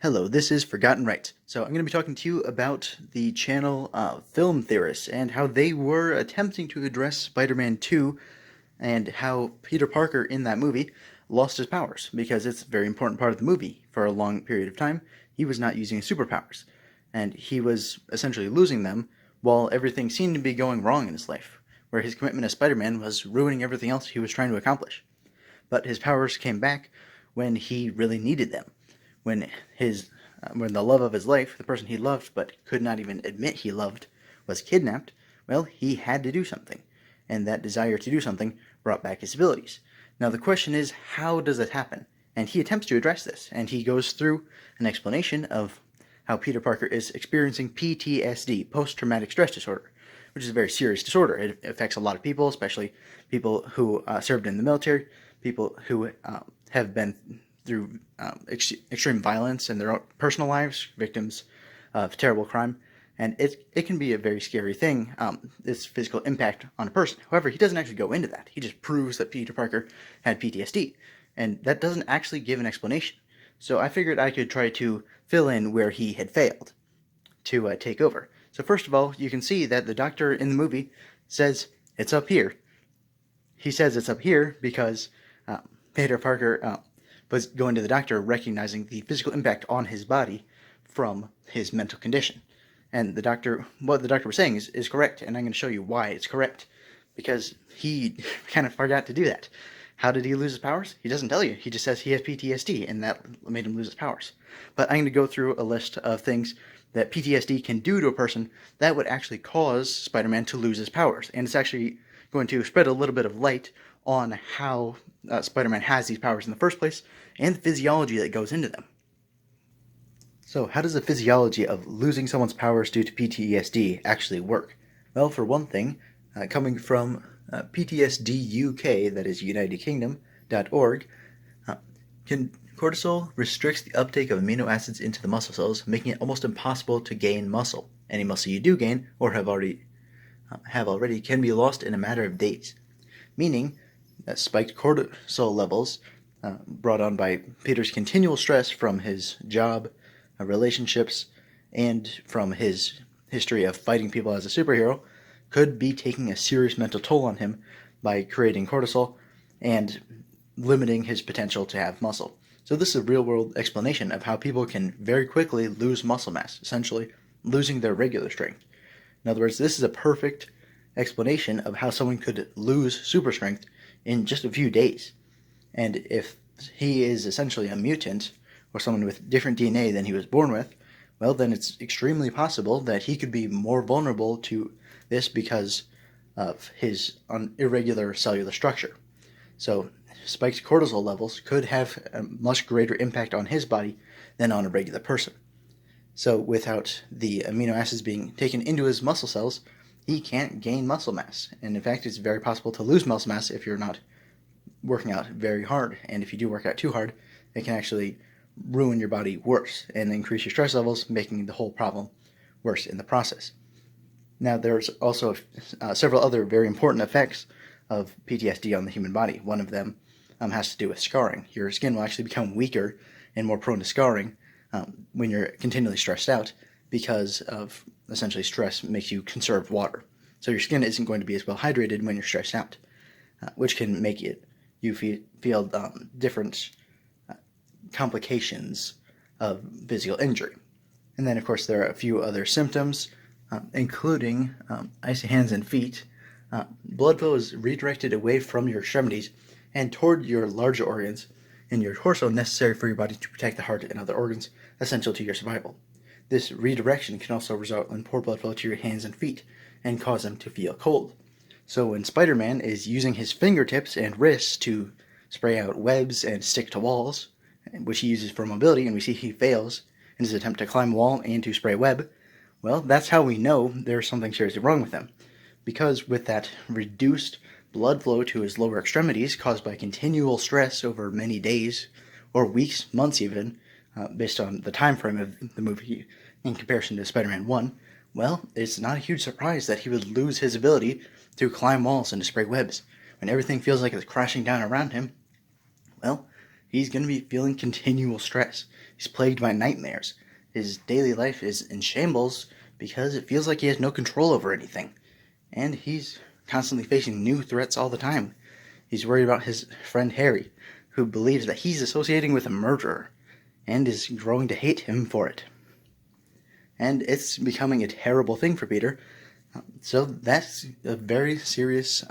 Hello, this is Forgotten Rights. So I'm going to be talking to you about the channel Film Theorists and how they were attempting to address Spider-Man 2 and how Peter Parker in that movie lost his powers because it's a very important part of the movie. For a long period of time, he was not using his superpowers, and he was essentially losing them while everything seemed to be going wrong in his life, where his commitment as Spider-Man was ruining everything else he was trying to accomplish. But his powers came back when he really needed them, when when the love of his life, the person he loved but could not even admit he loved, was kidnapped. Well, he had to do something, and that desire to do something brought back his abilities. Now the question is, how does it happen? And he attempts to address this, and he goes through an explanation of how Peter Parker is experiencing PTSD, post-traumatic stress disorder, which is a very serious disorder. It affects a lot of people, especially people who served in the military, people who have been through extreme violence in their own personal lives, victims of terrible crime. And it can be a very scary thing, this physical impact on a person. However, he doesn't actually go into that. He just proves that Peter Parker had PTSD. And that doesn't actually give an explanation. So I figured I could try to fill in where he had failed to take over. So first of all, you can see that the doctor in the movie says it's up here. He says it's up here because Peter Parker was going to the doctor recognizing the physical impact on his body from his mental condition. And what the doctor was saying is correct, and I'm going to show you why it's correct. Because he kind of forgot to do that. How did he lose his powers? He doesn't tell you. He just says he has PTSD, and that made him lose his powers. But I'm going to go through a list of things that PTSD can do to a person that would actually cause Spider-Man to lose his powers. And it's actually going to spread a little bit of light on how Spider-Man has these powers in the first place, and the physiology that goes into them. So how does the physiology of losing someone's powers due to PTSD actually work? Well, for one thing, coming from PTSD UK, that is UnitedKingdom.org, cortisol restricts the uptake of amino acids into the muscle cells, making it almost impossible to gain muscle. Any muscle you do gain, or have already, can be lost in a matter of days. Meaning that spiked cortisol levels brought on by Peter's continual stress from his job, relationships, and from his history of fighting people as a superhero could be taking a serious mental toll on him by creating cortisol and limiting his potential to have muscle. So this is a real-world explanation of how people can very quickly lose muscle mass, essentially losing their regular strength. In other words, this is a perfect explanation of how someone could lose super strength in just a few days. And if he is essentially a mutant, or someone with different DNA than he was born with, well, then it's extremely possible that he could be more vulnerable to this because of his irregular cellular structure. So spiked cortisol levels could have a much greater impact on his body than on a regular person. So without the amino acids being taken into his muscle cells, he can't gain muscle mass. And in fact, it's very possible to lose muscle mass if you're not working out very hard. And if you do work out too hard, it can actually ruin your body worse and increase your stress levels, making the whole problem worse in the process. Now, there's also several other very important effects of PTSD on the human body. One of them has to do with scarring. Your skin will actually become weaker and more prone to scarring when you're continually stressed out, because of essentially stress makes you conserve water. So your skin isn't going to be as well hydrated when you're stressed out, which can make you feel different complications of physical injury. And then, of course, there are a few other symptoms, including icy hands and feet. Blood flow is redirected away from your extremities and toward your larger organs in your torso, necessary for your body to protect the heart and other organs essential to your survival. This redirection can also result in poor blood flow to your hands and feet and cause them to feel cold. So when Spider-Man is using his fingertips and wrists to spray out webs and stick to walls, which he uses for mobility, and we see he fails in his attempt to climb a wall and to spray web, well, that's how we know there's something seriously wrong with him. Because with that reduced blood flow to his lower extremities caused by continual stress over many days, or weeks, months even, based on the time frame of the movie in comparison to Spider-Man 1, well, it's not a huge surprise that he would lose his ability to climb walls and to spray webs. When everything feels like it's crashing down around him, well, he's going to be feeling continual stress. He's plagued by nightmares. His daily life is in shambles because it feels like he has no control over anything. And he's constantly facing new threats all the time. He's worried about his friend Harry, who believes that he's associating with a murderer, and is growing to hate him for it. And it's becoming a terrible thing for Peter. So that's a very serious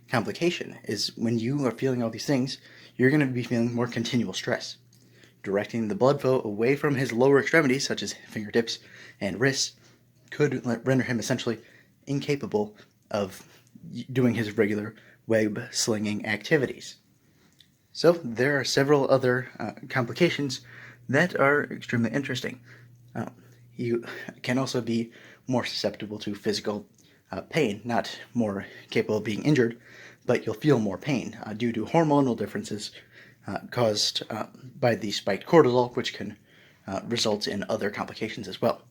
complication, is when you are feeling all these things, you're going to be feeling more continual stress. Directing the blood flow away from his lower extremities, such as fingertips and wrists, could render him essentially incapable of doing his regular web slinging activities. So there are several other complications that are extremely interesting. You can also be more susceptible to physical pain, not more capable of being injured, but you'll feel more pain due to hormonal differences caused by the spiked cortisol, which can result in other complications as well.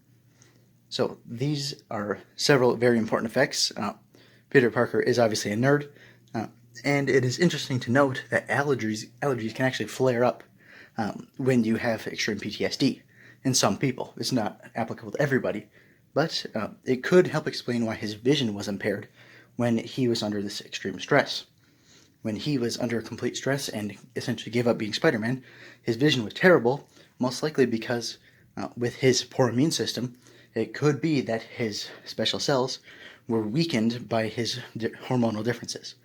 So these are several very important effects. Peter Parker is obviously a nerd, and it is interesting to note that allergies can actually flare up when you have extreme PTSD in some people. It's not applicable to everybody, but it could help explain why his vision was impaired when he was under this extreme stress. When he was under complete stress and essentially gave up being Spider-Man, his vision was terrible, most likely because with his poor immune system, it could be that his special cells were weakened by his hormonal differences.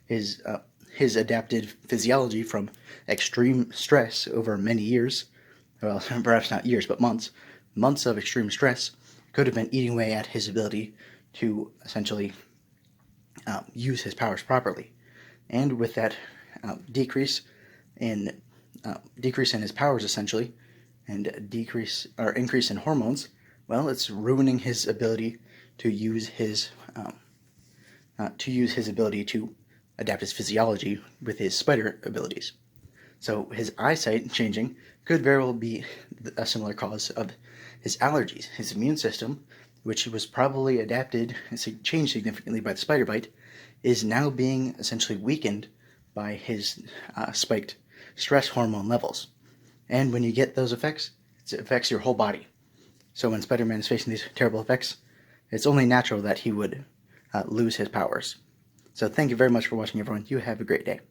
His adapted physiology from extreme stress over many years, well, perhaps not years, but months of extreme stress, could have been eating away at his ability to essentially use his powers properly. And with that decrease in his powers, essentially, and increase in hormones, well, it's ruining his ability to use his ability to adapt his physiology with his spider abilities. So his eyesight changing could very well be a similar cause of his allergies. His immune system, which was probably adapted and changed significantly by the spider bite, is now being essentially weakened by his spiked stress hormone levels. And when you get those effects, it affects your whole body. So when Spider-Man is facing these terrible effects, it's only natural that he would lose his powers. So thank you very much for watching, everyone. You have a great day.